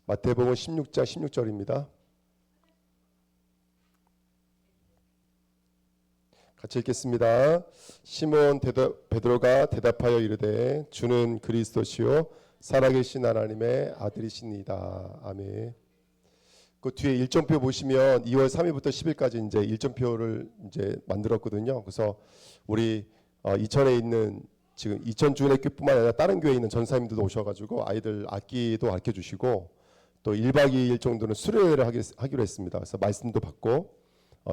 마태복음 16장 16절입니다. 같이 읽겠습니다. 시몬 베드로가 대답하여 이르되 주는 그리스도시요 살아계신 하나님의 아들이시니이다. 아멘. 그 뒤에 일정표 보시면 2월 3일부터 10일까지 이제 일정표를 이제 만들었거든요. 그래서 우리 이천에 있는 지금 이천 주일학교뿐만 아니라 다른 교회에 있는 전사님들도 오셔가지고 아이들 악기도 가르쳐 주시고 또 1박 2일 정도는 수련회를 하기로 했습니다. 그래서 말씀도 받고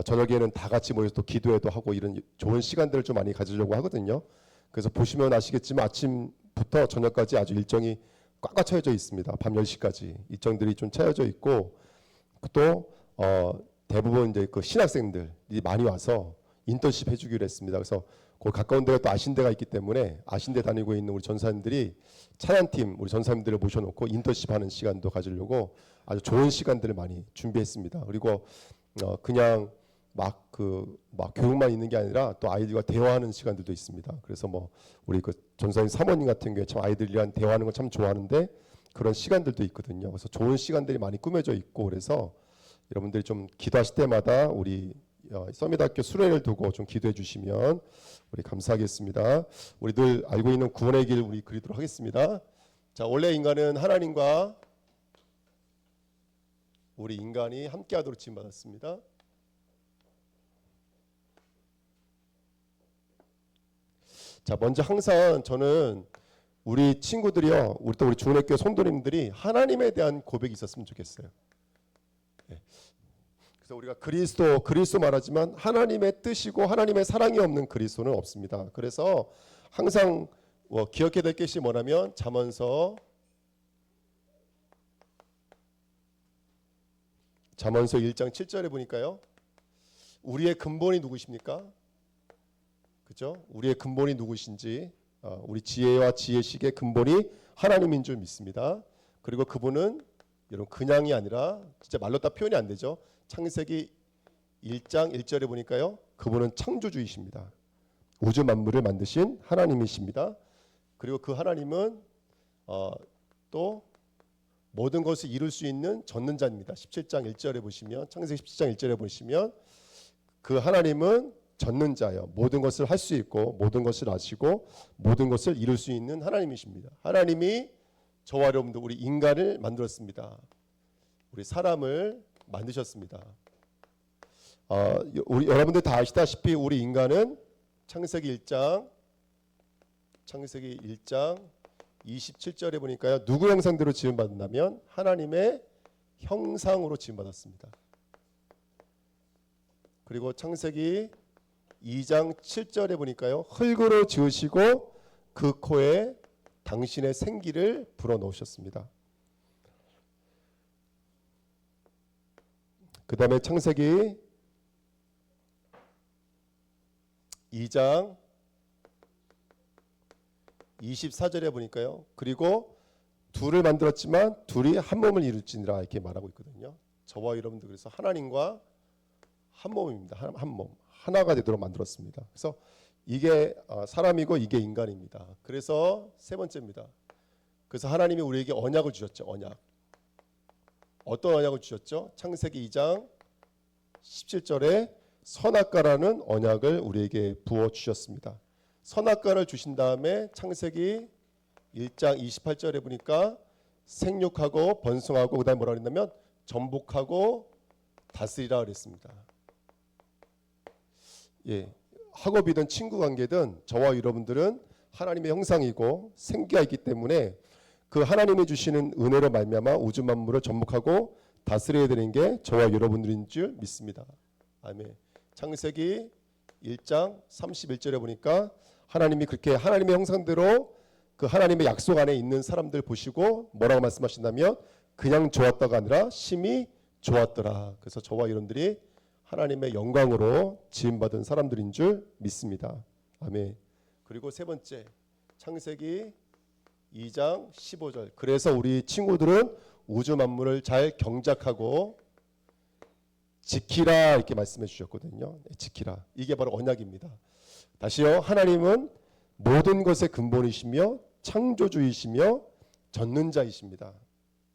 저녁에는 다 같이 모여서 또 기도회도 하고 이런 좋은 시간들을 좀 많이 가지려고 하거든요. 그래서 보시면 아시겠지만 아침부터 저녁까지 아주 일정이 꽉꽉 차여져 있습니다. 밤 10시까지 일정들이 좀 차여져 있고 또 대부분 이제 그 신학생들이 많이 와서 인턴십 해주기로 했습니다. 그래서 그 가까운 데가 또 아신대가 있기 때문에 아신대 다니고 있는 우리 전사님들이 찬양팀 우리 전사님들을 모셔놓고 인턴십하는 시간도 가지려고 아주 좋은 시간들을 많이 준비했습니다. 그리고 그냥 막 교육만 있는 게 아니라 또 아이들과 대화하는 시간들도 있습니다. 그래서 뭐 우리 그 전사님 사모님 같은 경우에 참 아이들이랑 대화하는 걸 참 좋아하는데 그런 시간들도 있거든요. 그래서 좋은 시간들이 많이 꾸며져 있고 그래서 여러분들이 좀 기도하실 때마다 우리 서밋학교 수련회를 두고 좀 기도해 주시면 우리 감사하겠습니다. 우리 늘 알고 있는 구원의 길 우리 그리도록 하겠습니다. 자, 원래 인간은 하나님과 우리 인간이 함께하도록 지음받았습니다. 자, 먼저 항상 저는 우리 친구들이요, 우리 중학교 성도님들이 하나님에 대한 고백이 있었으면 좋겠어요. 네. 그래서 우리가 그리스도 말하지만 하나님의 뜻이고 하나님의 사랑이 없는 그리스도는 없습니다. 그래서 항상 기억해야 될 것이 뭐냐면 잠언서 1장 7절에 보니까요. 우리의 근본이 누구십니까? 그죠? 우리의 근본이 누구신지 우리 지혜와 지혜식의 근본이 하나님인 줄 믿습니다. 그리고 그분은 여러분 그냥이 아니라 진짜 말로 다 표현이 안 되죠. 창세기 1장 1절에 보니까요. 그분은 창조주이십니다. 우주 만물을 만드신 하나님이십니다. 그리고 그 하나님은 또 모든 것을 이룰 수 있는 젖는자입니다. 17장 1절에 보시면 창세기 17장 1절에 보시면 그 하나님은 젖는 자요. 모든 것을 할 수 있고 모든 것을 아시고 모든 것을 이룰 수 있는 하나님이십니다. 하나님이 저와 여러분들 우리 인간을 만들었습니다. 우리 사람을 만드셨습니다. 우리 여러분들 다 아시다시피 우리 인간은 창세기 1장 27절에 보니까요. 누구 형상대로 지음받았냐면 하나님의 형상으로 지음받았습니다. 그리고 창세기 2장 7절에 보니까요. 흙으로 지으시고 그 코에 당신의 생기를 불어넣으셨습니다. 그 다음에 창세기 2장 24절에 보니까요. 그리고 둘을 만들었지만 둘이 한 몸을 이룰지니라 이렇게 말하고 있거든요. 저와 여러분들 그래서 하나님과 한 몸입니다. 한 몸. 하나가 되도록 만들었습니다. 그래서 이게 사람이고 이게 인간입니다. 그래서 세 번째입니다. 그래서 하나님이 우리에게 언약을 주셨죠. 언약. 어떤 언약을 주셨죠? 창세기 2장 17절에 선악과라는 언약을 우리에게 부어 주셨습니다. 선악과를 주신 다음에 창세기 1장 28절에 보니까 생육하고 번성하고 그다음에 뭐라 그랬냐면 전복하고 다스리라 그랬습니다. 예, 학업이든 친구 관계든 저와 여러분들은 하나님의 형상이고 생기가 있기 때문에 그 하나님이 주시는 은혜로 말미암아 우주 만물을 전복하고 다스려야 되는 게 저와 여러분들인 줄 믿습니다. 아멘. 창세기 1장 31절에 보니까 하나님이 그렇게 하나님의 형상대로 그 하나님의 약속 안에 있는 사람들 보시고 뭐라고 말씀하신다면 그냥 좋았다가 아니라 심히 좋았더라. 그래서 저와 여러분들이 하나님의 영광으로 지음받은 사람들인 줄 믿습니다. 아멘. 그리고 세 번째 창세기 2장 15절. 그래서 우리 친구들은 우주 만물을 잘 경작하고 지키라 이렇게 말씀해 주셨거든요. 지키라. 이게 바로 언약입니다. 다시요. 하나님은 모든 것의 근본이시며 창조주이시며 젖는 자이십니다.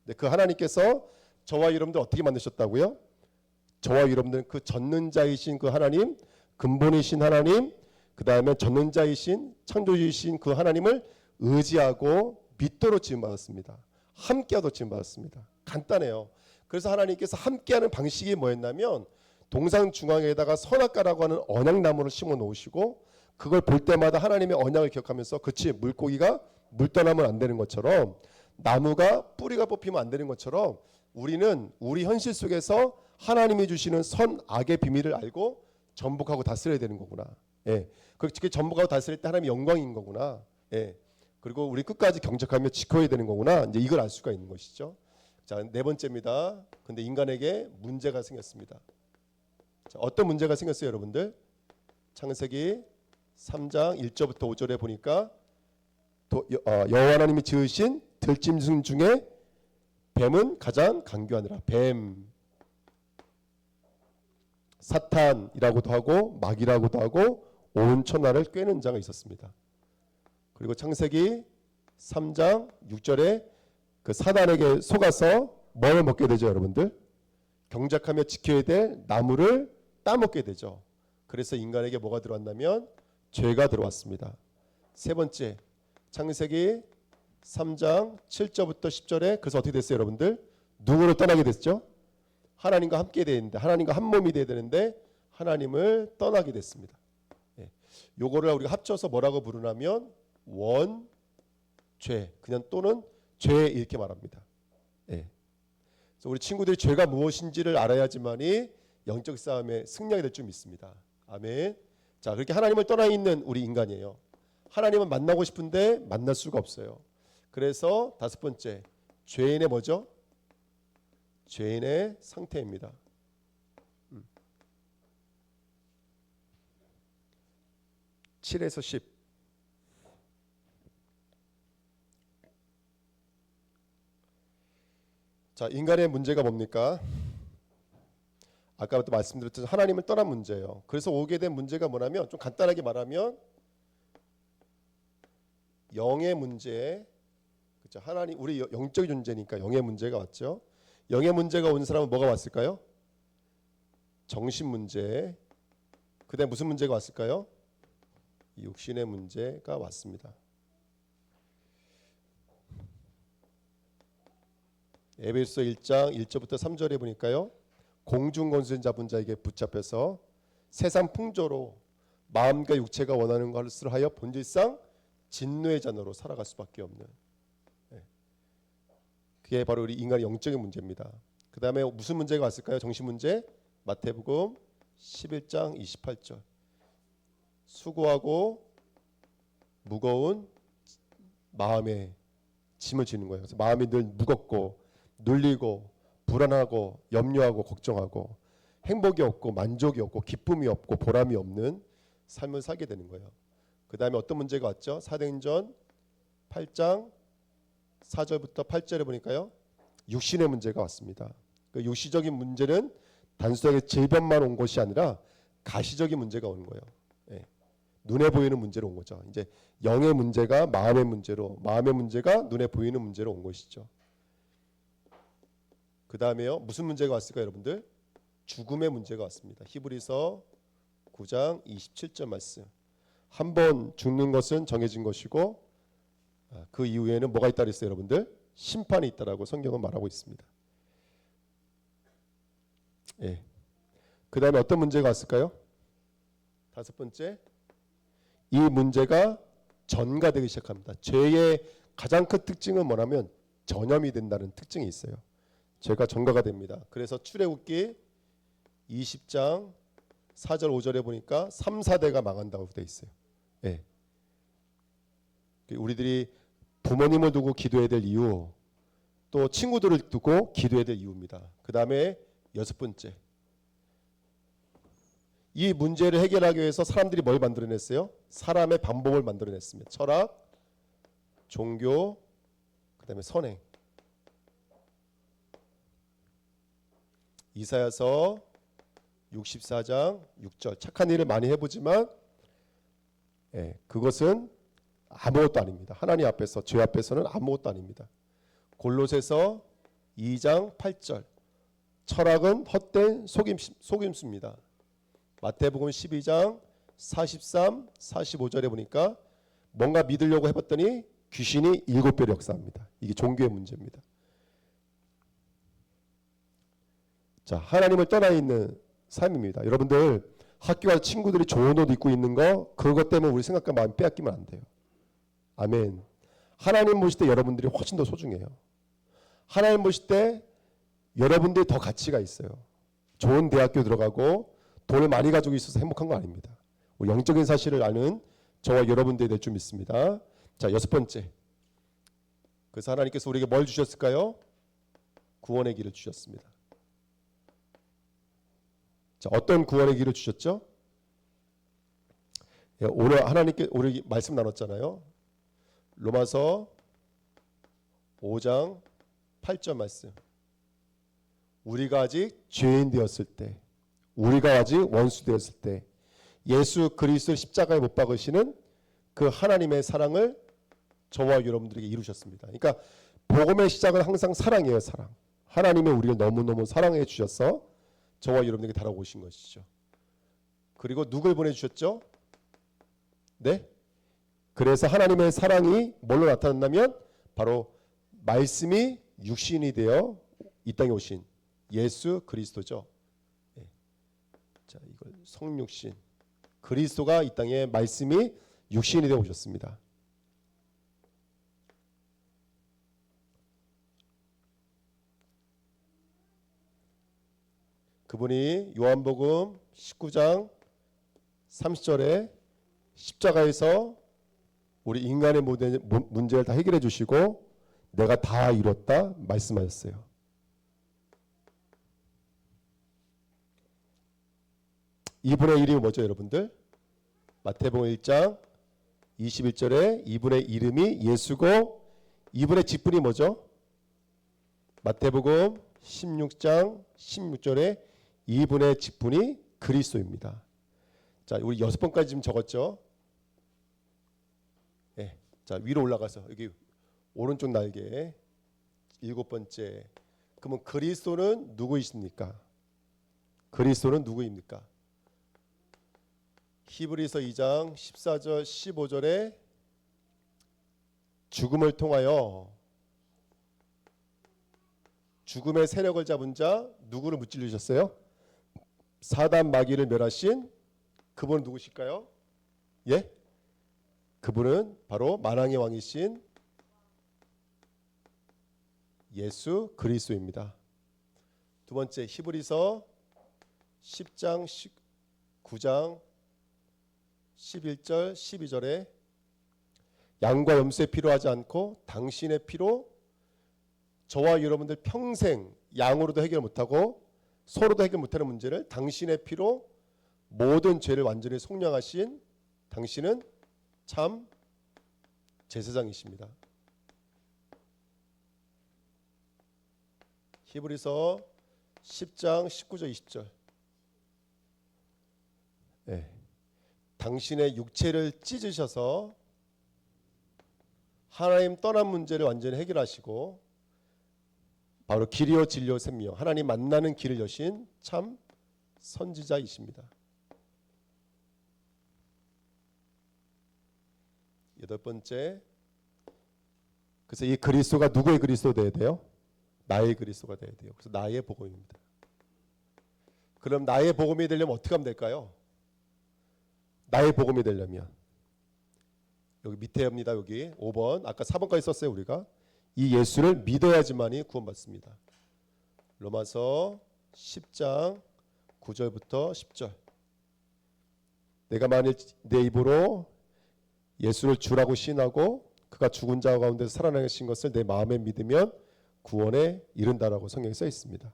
근데 그 하나님께서 저와 여러분들 어떻게 만드셨다고요? 저와 여러분들은 그 전능자이신 그 하나님, 근본이신 하나님, 그 다음에 전능자이신 창조주이신 그 하나님을 의지하고 믿도록 지음받았습니다. 함께하도록 지음받았습니다. 간단해요. 그래서 하나님께서 함께하는 방식이 뭐였냐면 동상 중앙에다가 선악과라고 하는 언약나무를 심어 놓으시고 그걸 볼 때마다 하나님의 언약을 기억하면서 그치 물고기가 물 떠나면 안 되는 것처럼 나무가 뿌리가 뽑히면 안 되는 것처럼 우리는 우리 현실 속에서 하나님이 주시는 선악의 비밀을 알고 전복하고 다스려야 되는 거구나. 예. 그렇게 전복하고 다스릴 때 하나님의 영광인 거구나. 예. 그리고 우리 끝까지 경작하며 지켜야 되는 거구나. 이제 이걸 알 수가 있는 것이죠. 자, 네 번째입니다. 근데 인간에게 문제가 생겼습니다. 자, 어떤 문제가 생겼어요, 여러분들? 창세기 3장 1절부터 5절에 보니까 여호와 하나님이 지으신 들짐승 중에 뱀은 가장 강교하니라. 뱀, 사탄이라고도 하고 마귀라고도 하고 온 천하를 꿰는 자가 있었습니다. 그리고 창세기 3장 6절에 그 사단에게 속아서 뭘 먹게 되죠, 여러분들? 경작하며 지켜야 될 나무를 따먹게 되죠. 그래서 인간에게 뭐가 들어왔냐면 죄가 들어왔습니다. 세 번째, 창세기 3장 7절부터 10절에 그래서 어떻게 됐어요, 여러분들? 누구를 떠나게 됐죠? 하나님과 함께 되어야 되는데, 하나님과 한 몸이 되어야 되는데 하나님을 떠나게 됐습니다. 예. 요거를 우리가 합쳐서 뭐라고 부르냐면 원죄, 그냥 또는 죄 이렇게 말합니다. 예. 그래서 우리 친구들이 죄가 무엇인지를 알아야지만이 영적 싸움에 승리하게 될 줄 믿습니다. 아멘. 자, 그렇게 하나님을 떠나 있는 우리 인간이에요. 하나님은 만나고 싶은데 만날 수가 없어요. 그래서 다섯 번째, 죄인의 뭐죠? 죄인의 상태입니다. 7에서 10. 자, 인간의 문제가 뭡니까? 아까부터 말씀드렸듯이 하나님을 떠난 문제예요. 그래서 오게 된 문제가 뭐냐면 좀 간단하게 말하면 영의 문제, 그렇죠? 하나님 우리 영적인 존재니까 영의 문제가 왔죠. 영의 문제가 온 사람은 뭐가 왔을까요? 정신 문제. 그다음에 무슨 문제가 왔을까요? 육신의 문제가 왔습니다. 에베소 1장 1절부터 3절에 보니까요. 공중권세 잡은 자에게 붙잡혀서 세상 풍조로 마음과 육체가 원하는 것을 하여 본질상 진노의 자녀로 살아갈 수밖에 없는, 그게 바로 우리 인간의 영적인 문제입니다. 그 다음에 무슨 문제가 왔을까요? 정신 문제. 마태복음 11장 28절. 수고하고 무거운 마음에 짐을 지는 거예요. 그래서 마음이 늘 무겁고 눌리고 불안하고 염려하고 걱정하고 행복이 없고 만족이 없고 기쁨이 없고 보람이 없는 삶을 살게 되는 거예요. 그 다음에 어떤 문제가 왔죠? 사도행전 8장 4절부터 8절에 보니까요. 육신의 문제가 왔습니다. 그 육시적인 문제는 단순하게 질병만 온 것이 아니라 가시적인 문제가 오는 거예요. 예. 눈에 보이는 문제로 온 거죠. 이제 영의 문제가 마음의 문제로, 마음의 문제가 눈에 보이는 문제로 온 것이죠. 그 다음에요. 무슨 문제가 왔을까요, 여러분들? 죽음의 문제가 왔습니다. 히브리서 9장 27절 말씀. 한 번 죽는 것은 정해진 것이고 그 이후에는 뭐가 있다 그랬어요, 여러분들? 심판이 있다라고 성경은 말하고 있습니다. 예. 그 다음에 어떤 문제가 왔을까요? 다섯 번째, 이 문제가 전가되기 시작합니다. 죄의 가장 큰 특징은 뭐냐면 전염이 된다는 특징이 있어요. 죄가 전가가 됩니다. 그래서 출애굽기 20장 4절 5절에 보니까 3, 4대가 망한다고 되어 있어요. 예. 우리들이 부모님을 두고 기도해야 될 이유, 또 친구들을 두고 기도해야 될 이유입니다. 그 다음에 여섯 번째, 이 문제를 해결하기 위해서 사람들이 뭘 만들어냈어요? 사람의 방법을 만들어냈습니다. 철학, 종교, 그 다음에 선행. 이사야서 64장 6절. 착한 일을 많이 해보지만 그것은 아무것도 아닙니다. 하나님 앞에서, 죄 앞에서는 아무것도 아닙니다. 골로새서 2장 8절. 철학은 헛된 속임수입니다. 마태복음 12장 43, 45절에 보니까 뭔가 믿으려고 해봤더니 귀신이 7배를 역사합니다. 이게 종교의 문제입니다. 자, 하나님을 떠나 있는 삶입니다. 여러분들 학교 가서 친구들이 좋은 옷 입고 있는 거 그것 때문에 우리 생각과 마음 빼앗기면 안 돼요. 아멘. 하나님 보실 때 여러분들이 훨씬 더 소중해요. 하나님 보실 때 여러분들이 더 가치가 있어요. 좋은 대학교 들어가고 돈을 많이 가지고 있어서 행복한 거 아닙니다. 우리 영적인 사실을 아는 저와 여러분들이 될 줄 믿습니다. 자, 6번째. 그래서 하나님께서 우리에게 뭘 주셨을까요? 구원의 길을 주셨습니다. 자, 어떤 구원의 길을 주셨죠? 예, 오늘 하나님께 우리 말씀 나눴잖아요. 로마서 5장 8절 말씀. 우리가 아직 죄인 되었을 때, 우리가 아직 원수 되었을 때 예수 그리스도를 십자가에 못 박으시는 그 하나님의 사랑을 저와 여러분들에게 이루셨습니다. 그러니까 복음의 시작은 항상 사랑이에요. 사랑. 하나님이 우리를 너무너무 사랑해 주셔서 저와 여러분에게 달아오신 것이죠. 그리고 누굴 보내주셨죠? 네? 그래서 하나님의 사랑이 뭘로 나타났냐면 바로 말씀이 육신이 되어 이 땅에 오신 예수 그리스도죠. 네. 자, 이걸 성육신 그리스도가 이 땅에 말씀이 육신이 되어 오셨습니다. 그분이 요한복음 19장 30절에 십자가에서 우리 인간의 모든 문제를 다 해결해 주시고 내가 다 이뤘다 말씀하셨어요. 이분의 이름이 뭐죠, 여러분들? 마태복음 1장 21절에 이분의 이름이 예수고 이분의 직분이 뭐죠? 마태복음 16장 16절에 이분의 직분이 그리스도입니다. 자, 우리 6번까지 지금 적었죠? 네. 자, 위로 올라가서 여기 오른쪽 날개 7번째. 그러면 그리스도는 누구이십니까? 그리스도는 누구입니까? 히브리서 2장 14절 15절에 죽음을 통하여 죽음의 세력을 잡은 자 누구를 무찔러주셨어요? 사단 마귀를 멸하신 그분은 누구실까요? 예? 그분은 바로 만왕의 왕이신 예수 그리스도입니다. 두 번째 히브리서 10장 9장 11절 12절에 양과 염소의 피로 하지 않고 당신의 피로 저와 여러분들 평생 양으로도 해결 못하고 서로도 해결 못하는 문제를 당신의 피로 모든 죄를 완전히 속량하신 당신은 참 제사장이십니다. 히브리서 10장 19절 20절. 네. 당신의 육체를 찢으셔서 하나님 떠난 문제를 완전히 해결하시고 바로 길이요 진리요 샘이요 하나님 만나는 길을 여신 참 선지자이십니다. 8번째. 그래서 이 그리스도가 누구의 그리스도 되어야 돼요? 나의 그리스도가 되어야 돼요. 그래서 나의 복음입니다. 그럼 나의 복음이 되려면 어떻게 하면 될까요? 나의 복음이 되려면 여기 밑에 합니다. 여기 5번 아까 4번까지 썼어요. 우리가 이 예수를 믿어야지만이 구원받습니다. 로마서 10장 9절부터 10절. 내가 만일 내 입으로 예수를 주라고 시인하고 그가 죽은 자 가운데서 살아나신 것을 내 마음에 믿으면 구원에 이른다라고 성경에 써 있습니다.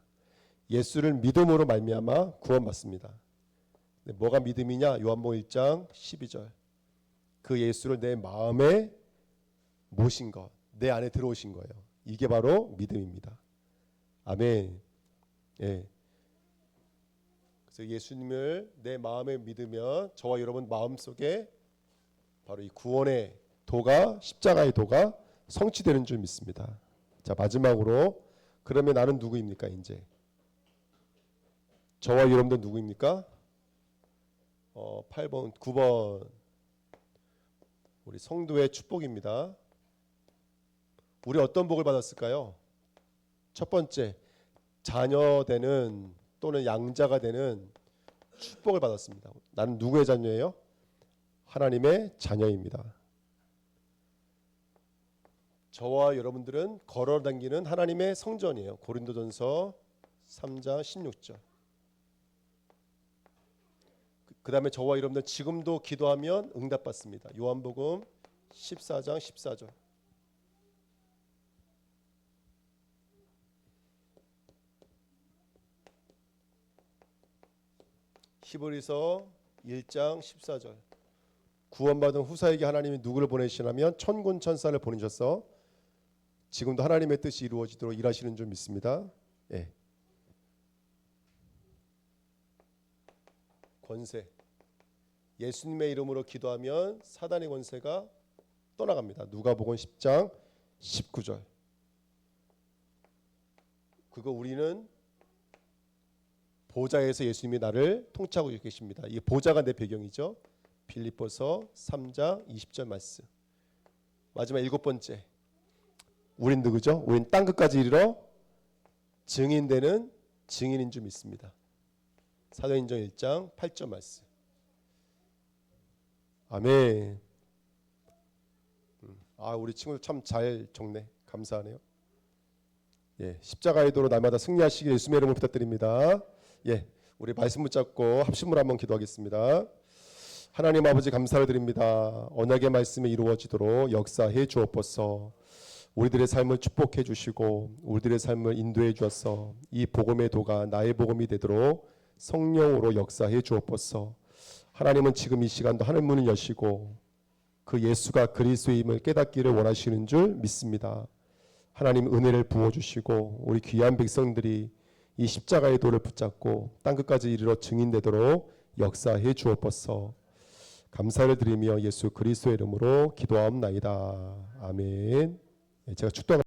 예수를 믿음으로 말미암아 구원받습니다. 뭐가 믿음이냐? 요한복음 1장 12절. 그 예수를 내 마음에 모신 것, 내 안에 들어오신 거예요. 이게 바로 믿음입니다. 아멘. 예. 그래서 예수님을 내 마음에 믿으면 저와 여러분 마음속에 바로 이 구원의 도가 십자가의 도가 성취되는 줄 믿습니다. 자, 마지막으로 그러면 나는 누구입니까? 이제 저와 여러분들 누구입니까? 8번, 9번 우리 성도의 축복입니다. 우리 어떤 복을 받았을까요? 첫 번째, 자녀 되는 또는 양자가 되는 축복을 받았습니다. 나는 누구의 자녀예요? 하나님의 자녀입니다. 저와 여러분들은 걸어다니는 하나님의 성전이에요. 고린도전서 3장 16절. 그 다음에 저와 여러분들 지금도 기도하면 응답받습니다. 요한복음 14장 14절. 히브리서 1장 14절. 구원받은 후사에게 하나님이 누구를 보내시냐면 천군 천사를 보내셔서 지금도 하나님의 뜻이 이루어지도록 일하시는 줄 믿습니다. 예. 권세. 예수님의 이름으로 기도하면 사단의 권세가 떠나갑니다. 누가복음 10장 19절. 그거 우리는 보좌에서 예수님이 나를 통치하고 계십니다. 이 보좌가 내 배경이죠. 빌립보서 3장 20절 말씀. 마지막 7번째. 우린 누구죠? 우린 땅끝까지 이르러 증인되는 증인인 줄 믿습니다. 사도행전 1장 8절 말씀. 아멘. 우리 친구들 참 잘 적네. 감사하네요. 예, 십자가의 도로 날마다 승리하시길 예수님의 이름으로 부탁드립니다. 예, 우리 말씀 붙잡고 합심으로 한번 기도하겠습니다. 하나님 아버지 감사를 드립니다. 언약의 말씀이 이루어지도록 역사해 주옵소서. 우리들의 삶을 축복해 주시고 우리들의 삶을 인도해 주어서 이 복음의 도가 나의 복음이 되도록 성령으로 역사해 주옵소서. 하나님은 지금 이 시간도 하늘 문을 여시고 그 예수가 그리스도임을 깨닫기를 원하시는 줄 믿습니다. 하나님 은혜를 부어주시고 우리 귀한 백성들이 이 십자가의 도를 붙잡고 땅끝까지 이르러 증인되도록 역사해 주옵소서. 감사를 드리며 예수 그리스도의 이름으로 기도하옵나이다. 아멘. 제가 축도하